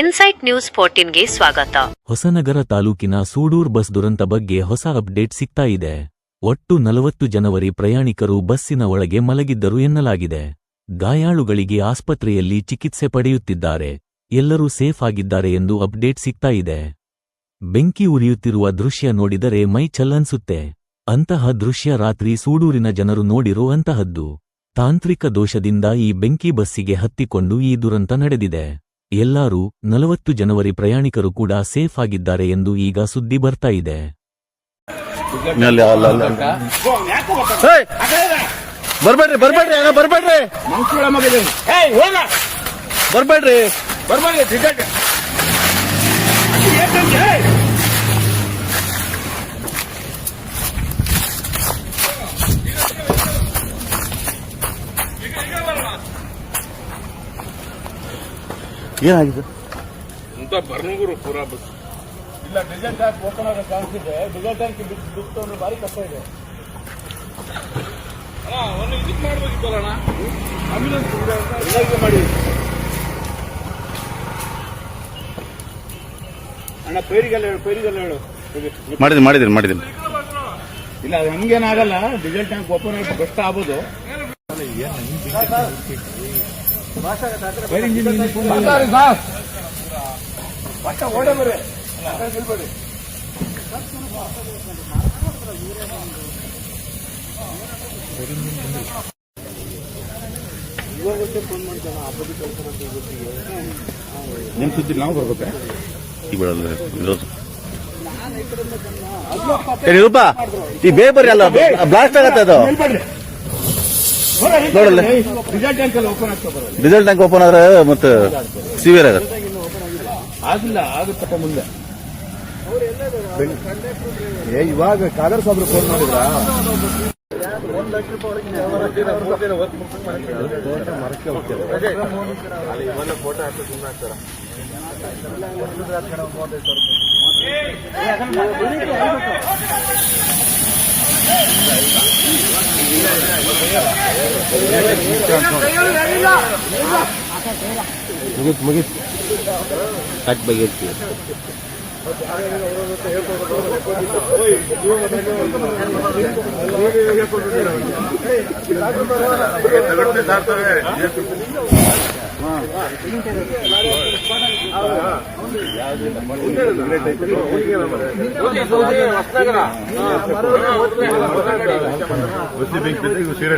Insight news 14ಗೆ ಸ್ವಾಗತ. ಹೊಸನಗರ ತಾಲೂಕಿನ ಸೂಡೂರ್ bus ದುರಂತ ಬಗ್ಗೆ ಹೊಸ ಅಪ್ಡೇಟ್ ಸಿಗ್ತಾ ಇದೆ. ಒಟ್ಟು 40 ಜನವರಿ ಪ್ರಯಾಣಿಕರು ಬಸ್ಸಿನ ಒಳಗೆ ಮಲಗಿದ್ದರು ಎನ್ನಲಾಗಿದೆ. ಗಾಯಾಳುಗಳಿಗೆ ಆಸ್ಪತ್ರೆಯಲ್ಲಿ ಚಿಕಿತ್ಸೆ ಪಡೆಯುತ್ತಿದ್ದಾರೆ. ಎಲ್ಲರೂ ಸೇಫ್ ಆಗಿದ್ದಾರೆ ಎಂದು ಅಪ್ಡೇಟ್ ಸಿಗ್ತಾ ಇದೆ. ಬೆಂಕಿ ಉರಿಯುತ್ತಿರುವ ದೃಶ್ಯ ನೋಡಿದರೆ ಮೈ ಚಲ್ಲನ್ಸುತ್ತೆ. ಅಂತಹ ದೃಶ್ಯ ರಾತ್ರಿ ಸೂಡೂರಿನ ಜನರು ನೋಡಿರೋ ಅಂತಹದ್ದು. ತಾಂತ್ರಿಕ ದೋಷದಿಂದ ಈ ಬೆಂಕಿ ಬಸ್ಸಿಗೆ ಹತ್ತಿಕೊಂಡು ಈ ದುರಂತ ನಡೆದಿದೆ. ಎಲ್ಲರೂ 40 ಜನವರಿ ಪ್ರಯಾಣಿಕರು ಕೂಡ ಸೇಫ್ ಆಗಿದ್ದಾರೆ ಎಂದು ಈಗ ಸುದ್ದಿ ಬರ್ತಾ ಇದೆ. ಬರ್ಬೇಡ್ರಿ ಏನಾಗಿದೆ ಅಂತ ಬರ್ನೂರು ಪೂರಾ ಬಸ್ ಇಲ್ಲ. ಡೀಸೆಲ್ ಟ್ಯಾಂಕ್ ಓಪನ್ ಆಗೋ ಚಾನ್ಸ್ ಇದೆ. ಡೀಸೆಲ್ ಟ್ಯಾಂಕ್ ಬಿಟ್ಟು ಅಂದ್ರೆ ಭಾರಿ ಕಷ್ಟ ಇದೆ. ಒಂದು ಇದಕ್ಕೆ ಮಾಡ್ಬೇಕಿತ್ತಲ್ಲ ಆಂಬ್ಯುಲೆನ್ಸ್ ಮಾಡಿ ಅಣ್ಣ. ಪೈರಿಗೆಲ್ಲ ಹೇಳು ಮಾಡಿದ್ದೀನಿ ಇಲ್ಲ, ಅದು ಹಂಗೇನಾಗಲ್ಲ. ಡೀಸೆಲ್ ಟ್ಯಾಂಕ್ ಓಪನ್ ಆಗಿ ಬೆಸ್ಟ್ ಆಗ್ಬೋದು. ಓಡ ಬರ್ರಿ ನಿಮ್ ಸುದ್ದಿ ನಾವು ಬರ್ಬೇಕಾ? ಈ ಬೇ ಬರ್ರಿ ಅಲ್ಲ, ಬ್ಲಾಸ್ಟ್ ಆಗತ್ತೆ ಅದು. ನೋಡಲ್ಲ, ಡೀಸೆಲ್ ಟ್ಯಾಂಕ್ ಓಪನ್ ಆದ್ರೆ ಮತ್ತೆ ಸಿವಿಯರ್ ಆಗತ್ತೆ. ಆಗಿಲ್ಲ, ಆಗುತ್ತೆ ಮುಂದೆ. ಇವಾಗ ಕಾದರ್ ಸಾಬ್ರು ಫೋನ್ ಮಾಡಿದ್ರ ಮುಗಿತ್ ಕಟ್ ಬಗೆರ್ತೀವಿ. ಸೀರೆ